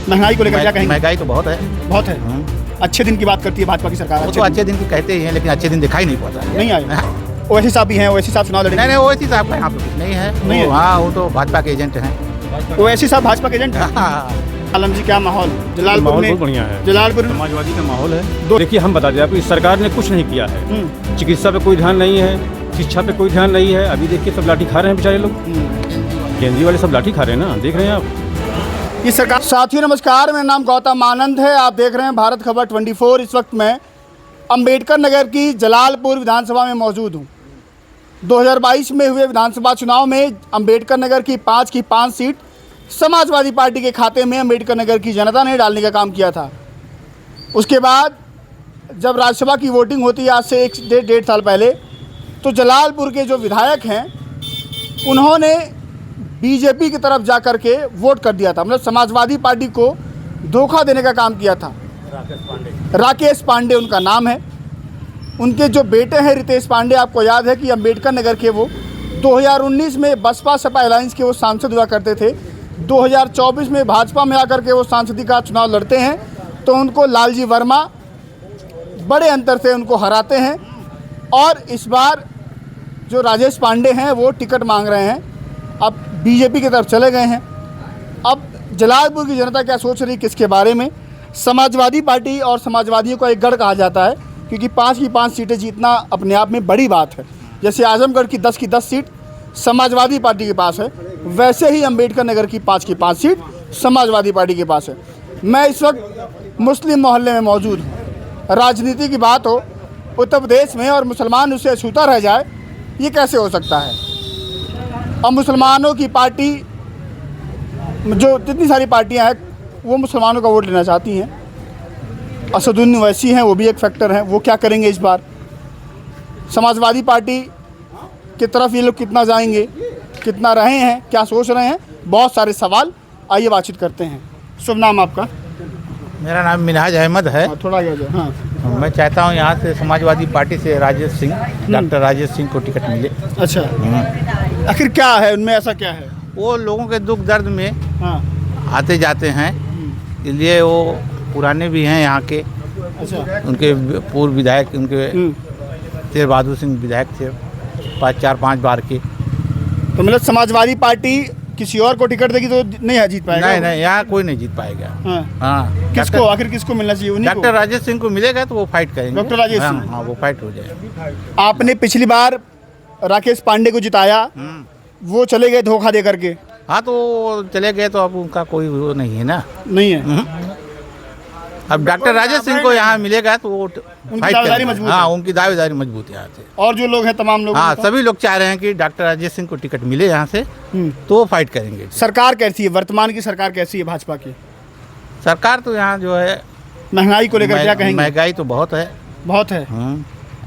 महंगाई को लेकर क्या कहेंगे? महंगाई तो बहुत है। बहुत है। अच्छे दिन की बात करती है भाजपा की सरकार। वो तो अच्छे दिन की कहते ही हैं, लेकिन अच्छे दिन दिखाई नहीं पड़ता है। नहीं आए। ओवैसी साहब भी हैं, ओवैसी साहब चुनाव लड़ेंगे। नहीं, ओवैसी साहब का यहाँ पे कुछ नहीं है। नहीं है। हाँ, वो तो भाजपा के एजेंट हैं। ओवैसी साहब भाजपा के एजेंट हैं। आलम जी, क्या माहौल जलालपुर में? बहुत बढ़िया है। जलालपुर में समाजवादी का माहौल है। देखिए, हम बता दें आपको, इस सरकार ने कुछ नहीं किया है। चिकित्सा पे कोई ध्यान नहीं है, शिक्षा पे कोई ध्यान नहीं है। अभी देखिए, सब लाठी खा रहे हैं बेचारे लोग। केंद्रीय वाले सब लाठी खा रहे हैं ना, देख रहे हैं आप। ये सरकार। साथियों नमस्कार, मेरा नाम गौतम आनंद है। आप देख रहे हैं भारत खबर 24। इस वक्त मैं अंबेडकर नगर की जलालपुर विधानसभा में मौजूद हूँ। 2022 में हुए विधानसभा चुनाव में अंबेडकर नगर की 5 सीट समाजवादी पार्टी के खाते में अंबेडकर नगर की जनता ने डालने का काम किया था। उसके बाद जब राज्यसभा की वोटिंग होती है आज से 1.5 साल पहले, तो जलालपुर के जो विधायक हैं उन्होंने बीजेपी की तरफ जा कर के वोट कर दिया था। मतलब समाजवादी पार्टी को धोखा देने का काम किया था। राकेश पांडे उनका नाम है। उनके जो बेटे हैं रितेश पांडे, आपको याद है कि अंबेडकर नगर के वो 2019 में बसपा सपा अलायंस के वो सांसद हुआ करते थे। 2024 में भाजपा में आकर के वो सांसदी का चुनाव लड़ते हैं, तो उनको लालजी वर्मा बड़े अंतर से उनको हराते हैं। और इस बार जो राजेश पांडे हैं वो टिकट मांग रहे हैं, अब बीजेपी की तरफ चले गए हैं। अब जलालपुर की जनता क्या सोच रही किसके बारे में? समाजवादी पार्टी और समाजवादियों का एक गढ़ कहा जाता है, क्योंकि 5 की 5 सीटें जीतना अपने आप में बड़ी बात है। जैसे आजमगढ़ की 10 की 10 सीट समाजवादी पार्टी के पास है, वैसे ही अंबेडकर नगर की 5 की 5 सीट समाजवादी पार्टी के पास है। मैं इस वक्त मुस्लिम मोहल्ले में मौजूद हूँ। राजनीति की बात हो उत्तर प्रदेश में और मुसलमान उससे अछूता रह जाए, ये कैसे हो सकता है? अब मुसलमानों की पार्टी, जो जितनी सारी पार्टियां हैं वो मुसलमानों का वोट लेना चाहती हैं। असदुद्दीन ओवैसी हैं, वो भी एक फैक्टर हैं। वो क्या करेंगे इस बार? समाजवादी पार्टी की तरफ ये लोग कितना जाएंगे, कितना रहे हैं, क्या सोच रहे हैं? बहुत सारे सवाल, आइए बातचीत करते हैं। शुभ नाम आपका? मेरा नाम मिनहाज अहमद है। थोड़ा आगे आ जाओ। हाँ, मैं चाहता हूँ यहाँ से समाजवादी पार्टी से राजेश सिंह, डॉक्टर राजेश सिंह को टिकट मिले। अच्छा, आखिर क्या है उनमें, ऐसा क्या है? वो लोगों के दुख दर्द में हाँ, आते जाते हैं, इसलिए वो पुराने भी हैं यहाँ के। अच्छा, उनके पूर्व विधायक, उनके शेर बहादुर सिंह विधायक थे 4-5 बार के। तो मतलब समाजवादी पार्टी किसी और को टिकट देगी तो नहीं जीत पाएगा? नहीं, यहाँ कोई नहीं जीत पाएगा। हाँ। हाँ, किसको, आखिर किसको मिलना चाहिए? उन्हीं को? डॉक्टर राजेश सिंह को मिलेगा तो वो फाइट करेंगे। डॉक्टर राजेश सिंह? हाँ, वो फाइट हो जाएगा। आपने पिछली बार राकेश पांडे को जिताया, वो चले गए धोखा दे करके। हाँ, तो चले गए तो अब उनका कोई वो नहीं है ना। नहीं है। अब डॉक्टर राजेश सिंह को यहाँ मिलेगा तो वो फाइट दावेदारी करेंगे। मजबूत हाँ, है। उनकी दावेदारी मजबूत है यहाँ से। और जो लोग हैं तमाम लोग? हाँ, सभी लोग चाह रहे हैं कि डॉक्टर राजेश सिंह को टिकट मिले यहाँ से, तो वो फाइट करेंगे। सरकार कैसी है, वर्तमान की सरकार कैसी है भाजपा की? सरकार तो यहाँ जो है, महंगाई को लेकर क्या कहेंगे? महंगाई तो बहुत है। बहुत है।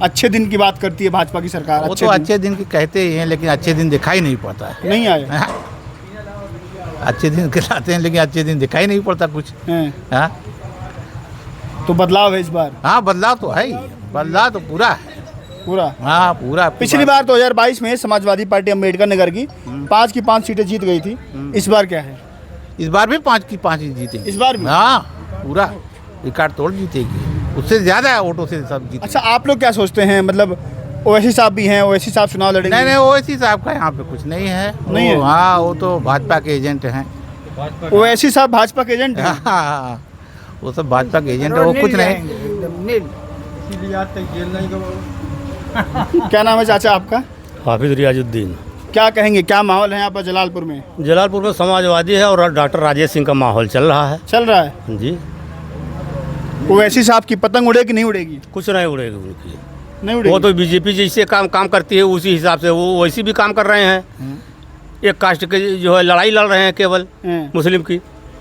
अच्छे दिन की बात करती है भाजपा की सरकार। वो तो अच्छे दिन की कहते ही हैं, लेकिन अच्छे दिन दिखाई नहीं पड़ता है। नहीं आए। अच्छे दिन कहलाते हैं, लेकिन अच्छे दिन दिखाई नहीं पड़ता कुछ। हाँ, तो बदलाव है इस बार? हाँ, बदलाव तो है ही, बदलाव तो पूरा है, पूरा। हाँ, पूरा। पिछली बार 2022 में समाजवादी पार्टी अंबेडकर नगर की 5 की 5 सीटें जीत गई थी। इस बार क्या है? इस बार भी 5 की 5 ही जीतेगी। इस बार भी? हाँ, पूरा रिकॉर्ड तोड़ जीतेगी, उससे ज्यादा वोटों से सब जीते। अच्छा, आप लोग क्या सोचते हैं? मतलब ओवैसी साहब भी हैं, ओवैसी साहब चुनाव लड़ेंगे? नहीं, ओवैसी साहब का यहाँ पे कुछ नहीं है। नहीं है? हाँ, वो तो भाजपा के एजेंट हैं। ओवैसी साहब भाजपा के एजेंट हैं? हाँ, वो सब भाजपा के एजेंट है, वो कुछ नहीं। क्या नाम है चाचा आपका? हाफिज रियाजुद्दीन। क्या कहेंगे, क्या माहौल है यहाँ पर जलालपुर में? जलालपुर में समाजवादी है और डॉक्टर राजेश सिंह का माहौल चल रहा है। चल रहा है जी। ओवैसी साहब की पतंग उड़ेगी नहीं उड़ेगी? कुछ नहीं उड़ेगी उनकी, नहीं उड़ेगी। वो तो बीजेपी जैसे काम करती है उसी हिसाब से वो वैसे भी काम कर रहे हैं। एक कास्ट के जो है लड़ाई लड़ रहे हैं केवल मुस्लिम की,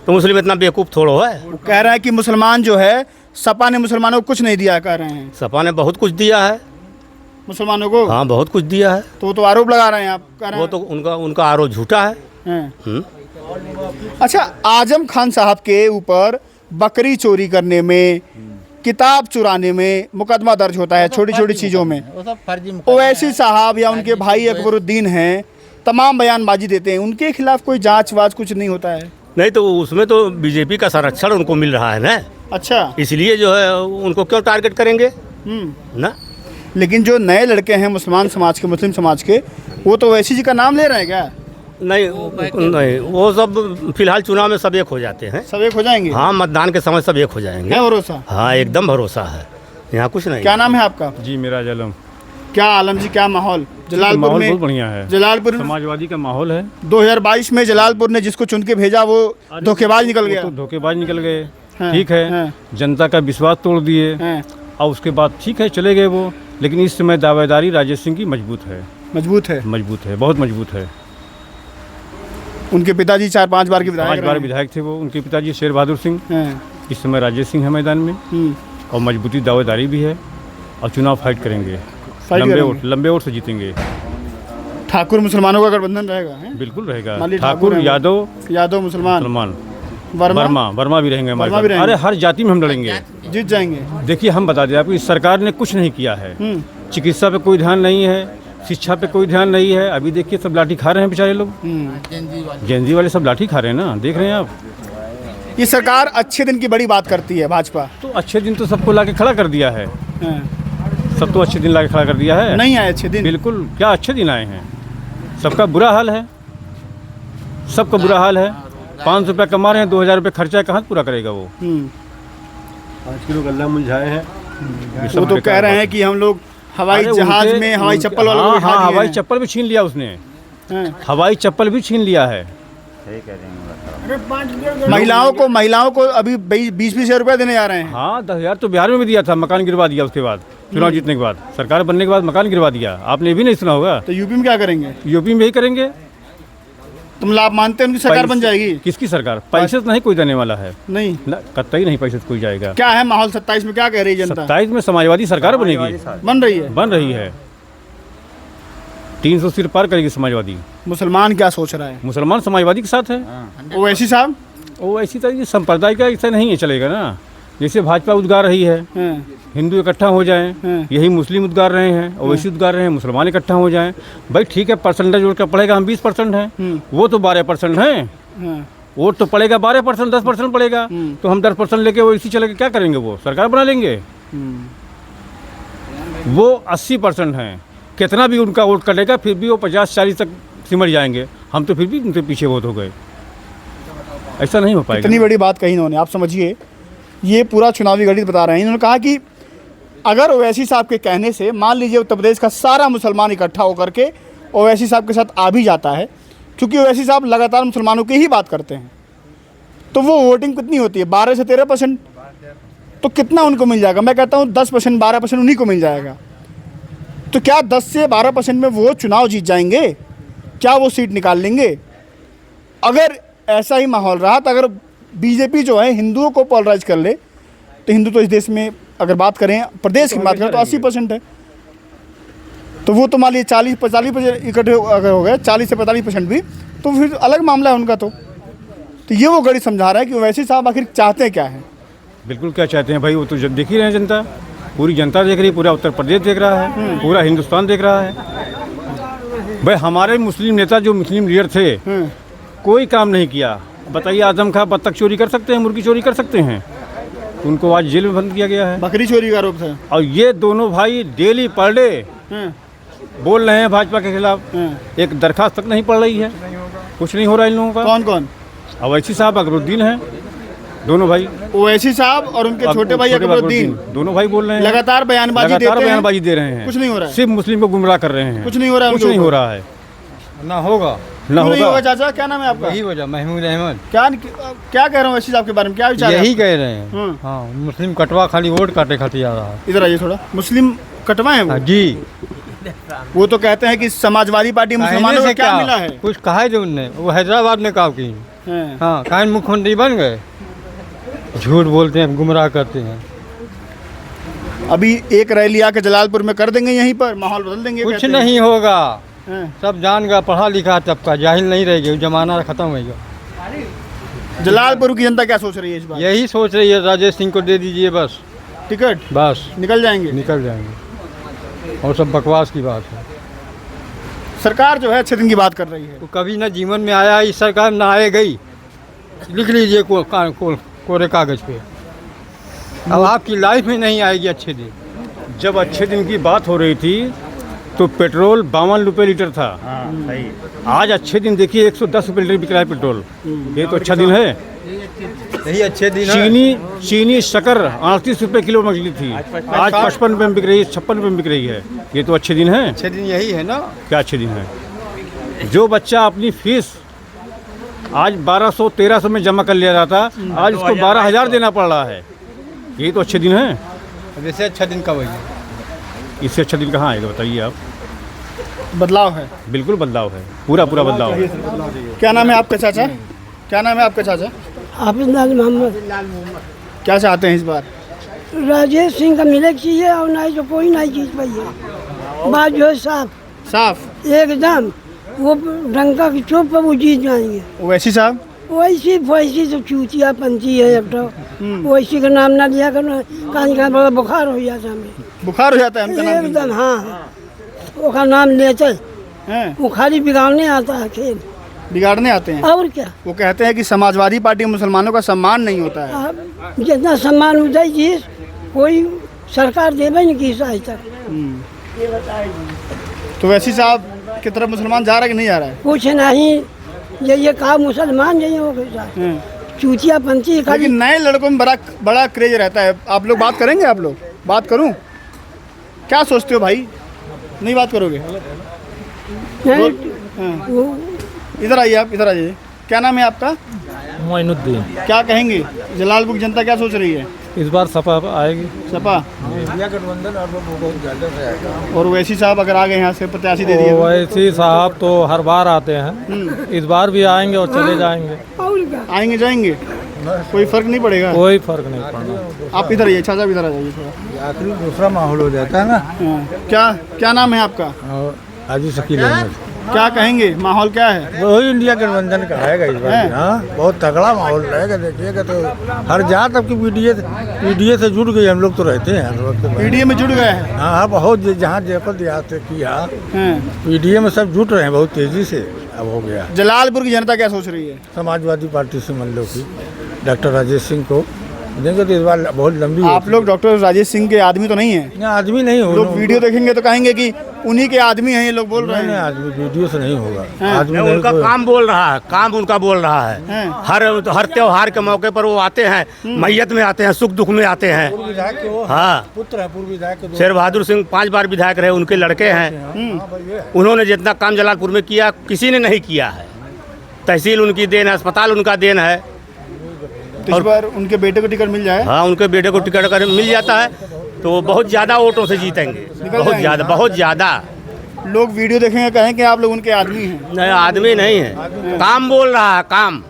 तो मुस्लिम इतना बेवकूफ़ थोड़ो है। वो कह रहा है कि मुसलमान जो है, सपा ने मुसलमानों को कुछ नहीं दिया, कह रहे हैं। सपा ने बहुत कुछ दिया है मुसलमानों को। हाँ, बहुत कुछ दिया है। तो आरोप लगा रहे हैं आप, कह रहे वो तो उनका आरोप झूठा है। अच्छा, आजम खान साहब के ऊपर बकरी चोरी करने में, किताब चुराने में मुकदमा दर्ज होता है, छोटी छोटी चीज़ों में। ओवैसी साहब या उनके भाई अकबरुद्दीन हैं, तमाम बयानबाजी देते हैं, उनके खिलाफ कोई जांच वाच कुछ नहीं होता है? नहीं तो उसमें तो बीजेपी का संरक्षण उनको मिल रहा है ना, अच्छा। इसलिए जो है उनको क्यों टारगेट करेंगे ना। लेकिन जो नए लड़के हैं मुसलमान समाज के, मुस्लिम समाज के, वो तो ओवैसी जी का नाम ले रहे हैं क्या? नहीं नहीं, वो सब फिलहाल चुनाव में सब एक हो जाते हैं। सब एक हो जाएंगे? हाँ, मतदान के समय सब एक हो जाएंगे। है भरोसा? हाँ, एकदम भरोसा है, यहाँ कुछ नहीं। क्या नाम है आपका? जी मेरा आलम। क्या आलम जी, क्या माहौल जलालपुर माहौल में? बहुत बढ़िया है, जलालपुर समाजवादी का माहौल है। 2022 में जलालपुर ने जिसको चुन के भेजा वो धोखेबाज निकल गया। तो धोखेबाज निकल गए, हाँ, ठीक है, हाँ। जनता का विश्वास तोड़ दिए हैं, और उसके बाद ठीक है चले गए वो। लेकिन इस समय दावेदारी राजेश सिंह की मजबूत है, मजबूत है। मजबूत है, बहुत मजबूत है। उनके पिताजी 4-5 बार के 5 विधायक बार रहे विधायक थे वो। उनके पिताजी शेर बहादुर सिंह, हैं। इस समय राजेश सिंह है मैदान में, और मजबूती दावेदारी भी है, और चुनाव फाइट करेंगे, लंबे वोट से जीतेंगे। ठाकुर मुसलमानों का गठबंधन रहेगा, हैं? बिल्कुल रहेगा। माली ठाकुर, हैं। यादव मुसलमान, वर्मा भी रहेंगे हमारे साथ। अरे हर जाति में हम लड़ेंगे, जीत जाएंगे। देखिए हम बता दें आपको, इस सरकार ने कुछ नहीं किया है। चिकित्सा पे कोई ध्यान नहीं है, शिक्षा पे कोई ध्यान नहीं है। अभी देखिए सब लाठी खा रहे हैं बेचारे लोग, जेनजी वाले सब लाठी खा रहे हैं ना, देख रहे हैं आप। ये सरकार अच्छे दिन की बड़ी बात करती है भाजपा, तो अच्छे दिन तो सबको लाके खड़ा कर दिया है, हैं। सब तो अच्छे दिन लाके खड़ा कर दिया है। नहीं आए अच्छे दिन? बिल्कुल, क्या अच्छे दिन आए हैं। सबका बुरा हाल है, सबका बुरा हाल है। 500 रुपया कमा रहे हैं, 2000 रुपये खर्चा है, कहाँ से पूरा करेगा वो? 5 किलो गल्ला मुरझाए हैं। वो तो कह रहे हैं कि हम लोग हवाई जहाज में हवाई चप्पल वालों को बिठा हाँ, दिए हवाई हैं। चप्पल भी छीन लिया उसने, हैं। हवाई चप्पल भी छीन लिया है। महिलाओं को अभी 20-20 हजार रुपए देने जा रहे हैं। हाँ, 10,000 तो बिहार में भी दिया था, मकान गिरवा दिया उसके बाद, चुनाव जीतने के बाद, सरकार बनने के बाद मकान गिरवा दिया। आपने ये भी नहीं सुना होगा? तो यूपी में क्या करेंगे? यूपी में यही करेंगे। तुम लाभ मानते हैं उनकी सरकार बन जाएगी? किसकी सरकार? पैसे नहीं कोई देने वाला है नहीं, कतई नहीं, पैसे कोई जाएगा। क्या है माहौल 27 में, क्या कह रही है जनता? 27 में समाजवादी सरकार बनेगी, बन रही है? बन रही है। 300 सीट पार करेगी समाजवादी। मुसलमान क्या सोच रहा है? मुसलमान समाजवादी के साथ है। ओवैसी साहब? वो ऐसी तरह संप्रदाय का ऐसा नहीं है चलेगा ना। जैसे भाजपा उद्गार रही है, हैं। हिंदू इकट्ठा हो जाएं, यही मुस्लिम उद्गार रहे हैं, ओवैसी उद्गार रहे हैं, मुसलमान इकट्ठा हो जाएं। भाई ठीक है, परसेंटेज वोट का पड़ेगा, हम 20% हैं, वो तो 12% हैं। हैं। वोट तो पड़ेगा 12%, 10% पड़ेगा, तो हम 10% लेके वो इसी चले के क्या करेंगे? वो सरकार बना लेंगे। वो 80% हैं, कितना भी उनका वोट कटेगा फिर भी वो 50-40 तक सिमट जाएंगे। हम तो फिर भी उनके पीछे वोट हो गए, ऐसा नहीं हो पाएगा। इतनी बड़ी बात कही इन्होंने, आप समझिए, ये पूरा चुनावी गणित बता रहे हैं। इन्होंने कहा कि अगर ओवैसी साहब के कहने से मान लीजिए उत्तर प्रदेश का सारा मुसलमान इकट्ठा होकर के ओवैसी साहब के साथ आ भी जाता है, क्योंकि ओवैसी साहब लगातार मुसलमानों की ही बात करते हैं, तो वो वोटिंग कितनी होती है? 12 से 13%। तो कितना उनको मिल जाएगा? मैं कहता हूँ 10%, 12% उन्हीं को मिल जाएगा। तो क्या 10 से 12% में वो चुनाव जीत जाएंगे? क्या वो सीट निकाल लेंगे? अगर ऐसा ही माहौल रहा तो अगर बीजेपी जो है हिंदुओं को पोलराइज कर ले, तो हिंदू तो इस देश में अगर बात करें प्रदेश की बात करें तो 80% है। तो वो तो मान लीजिए 40-45% इकट्ठे अगर हो गए, 40 से 45% भी, तो फिर अलग मामला है उनका। तो ये वो गणित समझा रहा है कि वैसे साहब आखिर चाहते क्या है। बिल्कुल क्या चाहते हैं भाई, वो तो जब देख ही रहे हैं, जनता, पूरी जनता देख रही है, पूरा उत्तर प्रदेश देख रहा है, पूरा हिंदुस्तान देख रहा है। भाई हमारे मुस्लिम नेता जो मुस्लिम लीडर थे, कोई काम नहीं किया। बताइए, आजम खां बत्तख चोरी कर सकते हैं, मुर्गी चोरी कर सकते हैं? उनको आज जेल में बंद किया गया है। बकरी चोरी का आरोप था। और ये दोनों भाई डेली पर डे बोल रहे हैं भाजपा के खिलाफ, एक दरखास्त तक नहीं पड़ रही है, कुछ नहीं हो रहा इन लोगों का। कौन कौन? ओवैसी साहब, अकबरुद्दीन है, दोनों भाई। ओवैसी साहब और उनके छोटे भाई अकबरुद्दीन, दोनों भाई बोल रहे हैं, लगातार बयानबाजी दे रहे हैं, कुछ नहीं हो रहा है, सिर्फ मुस्लिम को गुमराह कर रहे हैं, कुछ नहीं हो रहा है, कुछ नहीं हो रहा है, ना होगा, ना होगा। चाचा क्या नाम है आपका? यही वजह, महमूद अहमद। क्या कह रहे हो ओवैसी साहब के बारे में, क्या विचार है? यही कह रहे हैं। हाँ, मुस्लिम कटवा खाली वोट काटे खातिर आ रहा है। इधर आइए थोड़ा। मुस्लिम कटवा है वो? जी, वो तो कहते हैं कि समाजवादी पार्टी मुसलमानों को क्या मिला है? कुछ कहा है जो उनने, वो हैदराबाद में काम की। हाँ, कहा मुख्यमंत्री बन गए, झूठ बोलते हैं, गुमराह करते हैं। अभी एक रैली आके जलालपुर में कर देंगे, यहीं पर माहौल बदल देंगे। कुछ नहीं होगा, सब जान गया, पढ़ा लिखा तबका, जाहिल नहीं रहेगी, जमाना खत्म होगा। जलालपुर की जनता क्या सोच रही है इस बार? यही सोच रही है, राजेश सिंह को दे दीजिए बस टिकट, बस निकल जाएंगे। निकल जाएंगे, और सब बकवास की बात है। सरकार जो है अच्छे दिन की बात कर रही है। तो कभी ना जीवन में आया इस सरकार, ना आए गई। लिख लीजिए कोरे कागज पे। अब आपकी लाइफ में नहीं आएगी अच्छे दिन। जब अच्छे दिन की बात हो रही थी तो पेट्रोल 52 रुपये लीटर था। आज अच्छे दिन देखिए 110 रुपये लीटर बिक रहा है पेट्रोल। ये तो अच्छा दिन है। यही अच्छे दिन चीनी शक्कर 38 रुपये किलो में बिकती थी, आज 55 रुपये में बिक रही है, 56 रुपये में बिक रही है। ये तो अच्छे दिन है। अच्छे दिन यही है ना। क्या अच्छे दिन है? जो बच्चा अपनी फीस आज 1200-1300 में जमा कर लिया जाता, आज उसको 12,000 देना पड़ रहा है। ये तो अच्छे दिन है। वैसे अच्छा दिन कब है? इससे अच्छा दिन कहाँ आएगा बताइए आप। बदलाव है, बिल्कुल बदलाव है, पूरा बदलाव है। क्या नाम है आपका चाचा? क्या नाम है आपका चाचा? हाफिज मोहम्मद। क्या चाहते हैं इस बार? राजेश सिंह का मिले चाहिए और नहीं तो कोई नहीं जीत पाई है। बात जो है साफ एकदम वो डंका की चोप पर वो जीत जाएंगे। वैसी साहब वैसी तो चूतिया पंची है एक तो। वैसी का नाम ना लिया करना, कान का बड़ा बुखार हो जाता है हमें। बुखार हो जाता है उनका नाम? एकदम हाँ, उसका नाम लेते हैं। वो खाली बिगाड़ने आता है, खेल बिगाड़ने आते हैं। और क्या? वो कहते हैं कि समाजवादी पार्टी मुसलमानों का सम्मान नहीं होता है। अब जितना सम्मान होता है चीज कोई सरकार देवे नहीं की आज तक। तो वैसी साहब की तरफ मुसलमान जा रहा है कि नहीं जा रहा है? कुछ नहीं, ये कहा मुसलमान नहीं हो गए चूतिया पंची खाली। लेकिन नए लड़कों में बड़ा क्रेज रहता है। आप लोग बात करेंगे? आप लोग बात करूं? क्या सोचते हो भाई? नहीं बात करोगे? नहीं, हाँ। वो इधर आइए, आप इधर आइए। क्या नाम है आपका? मोइनुद्दीन। क्या कहेंगे, जलालपुर की जनता क्या सोच रही है? इस बार सपा आएगी। सपा इंडिया गठबंधन और बहुत ज़्यादा से आएगा। और वैसी साहब अगर आ गए यहाँ से प्रत्याशी दे दिए तो? वैसी साहब तो हर बार आते हैं, इस बार भी आएंगे और चले जाएंगे। और क्या? आएंगे जाएंगे, कोई फर्क नहीं पड़ेगा। कोई फर्क नहीं पड़ना। आप इधर आइए, चाचा इधर आ जाइए थोड़ा। आखिरी दूसरा माहौल हो जाता है ना। हाँ। क्या नाम है आपका? हाजी शकील अहमद। क्या कहेंगे, माहौल क्या है? वही इंडिया गठबंधन का आएगा इस बार। हाँ, बहुत तगड़ा माहौल रहेगा। देखिएगा तो हर जहाँ तक की पीडीए से जुड़ गए हम लोग तो रहते हैं हर वक्त। पीडीए में जुड़ गए हैं? हाँ, बहुत जहाँ देखो देहात किया पीडीए में सब जुट रहे हैं बहुत तेजी से। अब हो गया। जलालपुर की जनता क्या सोच रही है? समाजवादी पार्टी से मान लो कि डॉक्टर राजेश सिंह को देंगे तो इस बार बहुत लंबी। आप लोग डॉक्टर राजेश सिंह के आदमी तो नहीं है? आदमी नहीं हो। लोग वीडियो देखेंगे तो कहेंगे कि उन्हीं के आदमी हैं, ये लोग बोल रहे हैं। आदमी वीडियो से नहीं होगा। आदमी उनका काम बोल रहा है, काम उनका बोल रहा है। हर त्योहार के मौके पर वो आते हैं, मैयत में आते हैं, सुख दुख में आते हैं। हाँ, पुत्र है पूर्व विधायक। शेर बहादुर सिंह 5 बार विधायक रहे, उनके लड़के हैं। उन्होंने जितना काम जलालपुर में किया किसी ने नहीं किया है। तहसील उनकी देन है, अस्पताल उनका देन है। तो इस बार उनके बेटे को टिकट मिल जाए? हाँ, उनके बेटे को टिकट अगर मिल जाता है तो बहुत ज़्यादा वोटों से जीतेंगे। बहुत ज़्यादा लोग वीडियो देखेंगे कहें कि आप लोग उनके आदमी हैं। नहीं, आदमी नहीं है, काम बोल रहा है। काम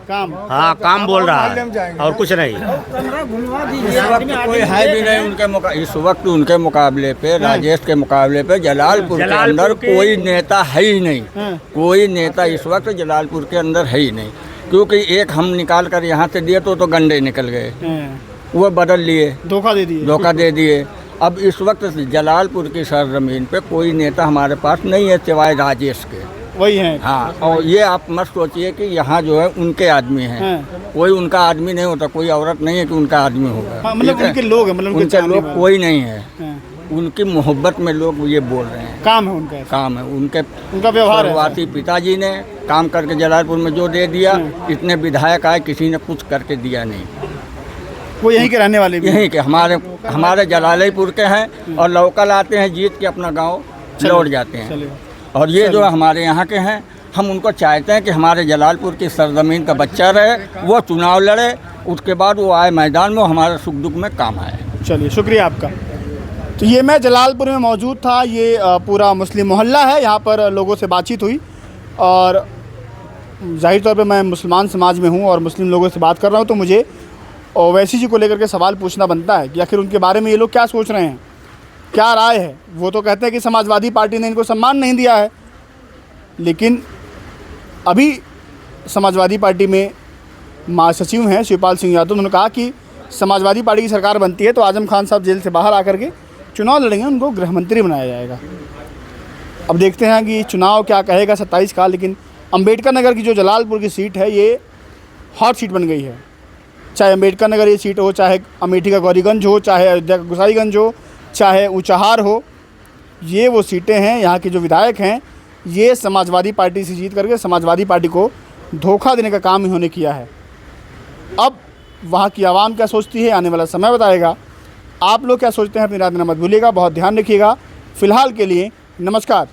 हाँ, काम बोल रहा है और कुछ नहीं। इस वक्त कोई है भी नहीं उनके इस वक्त उनके मुकाबले पे, राजेश के मुकाबले पे जलालपुर के अंदर कोई नेता है ही नहीं। कोई नेता इस वक्त जलालपुर के अंदर है ही नहीं, क्योंकि एक हम निकाल कर यहाँ से दिए तो गंडे निकल गए, वो बदल लिए, धोखा दे दिए। अब इस वक्त जलालपुर की सरजमीन पे कोई नेता हमारे पास नहीं है सिवाय राजेश के। वही हैं। हाँ, और ये आप मत सोचिए कि यहाँ जो है उनके आदमी हैं। कोई उनका आदमी नहीं होता, कोई औरत नहीं है कि उनका आदमी होगा। मतलब उनके लोग हैं, मतलब उनके लोग कोई नहीं है। उनकी मोहब्बत में लोग ये बोल रहे हैं। काम है उनका, काम है उनका व्यवहार। शुरुआती पिताजी ने काम करके जलालपुर में जो दे दिया, इतने विधायक आए, किसी ने कुछ करके दिया नहीं। वो यहीं के रहने वाले भी? यहीं के, हमारे जलालपुर के हैं और लोकल आते हैं, जीत के अपना गांव लौट जाते हैं। और ये जो हमारे यहाँ के हैं, हम उनको चाहते हैं कि हमारे जलालपुर की सरजमीन का बच्चा रहे, वो चुनाव लड़े, उसके बाद वो आए मैदान में, हमारे सुख दुख में काम आए। चलिए, शुक्रिया आपका। तो ये मैं जलालपुर में मौजूद था। ये पूरा मुस्लिम मोहल्ला है, यहाँ पर लोगों से बातचीत हुई और जाहिर तौर पे मैं मुसलमान समाज में हूँ और मुस्लिम लोगों से बात कर रहा हूँ, तो मुझे ओवैसी जी को लेकर के सवाल पूछना बनता है कि आखिर उनके बारे में ये लोग क्या सोच रहे हैं, क्या राय है। वो तो कहते हैं कि समाजवादी पार्टी ने इनको सम्मान नहीं दिया है, लेकिन अभी समाजवादी पार्टी में महासचिव हैं शिवपाल सिंह यादव, उन्होंने कहा कि समाजवादी पार्टी की सरकार बनती है तो आजम खान साहब जेल से बाहर आकर के चुनाव लड़ेंगे, उनको गृह मंत्री बनाया जाएगा। अब देखते हैं कि चुनाव क्या कहेगा 27 का। लेकिन अंबेडकर नगर की जो जलालपुर की सीट है, ये हॉट सीट बन गई है। चाहे अम्बेडकर नगर ये सीट हो, चाहे अमेठी का गौरीगंज हो, चाहे अयोध्या का गुसाईगंज हो, चाहे ऊंचाहार हो, ये वो सीटें हैं। यहाँ के जो विधायक हैं ये समाजवादी पार्टी से जीत करके समाजवादी पार्टी को धोखा देने का काम इन्होंने किया है। अब वहाँ की आवाम क्या सोचती है आने वाला समय बताएगा। आप लोग क्या सोचते हैं अपनी राय देना मत भूलिएगा। बहुत ध्यान रखिएगा। फ़िलहाल के लिए नमस्कार।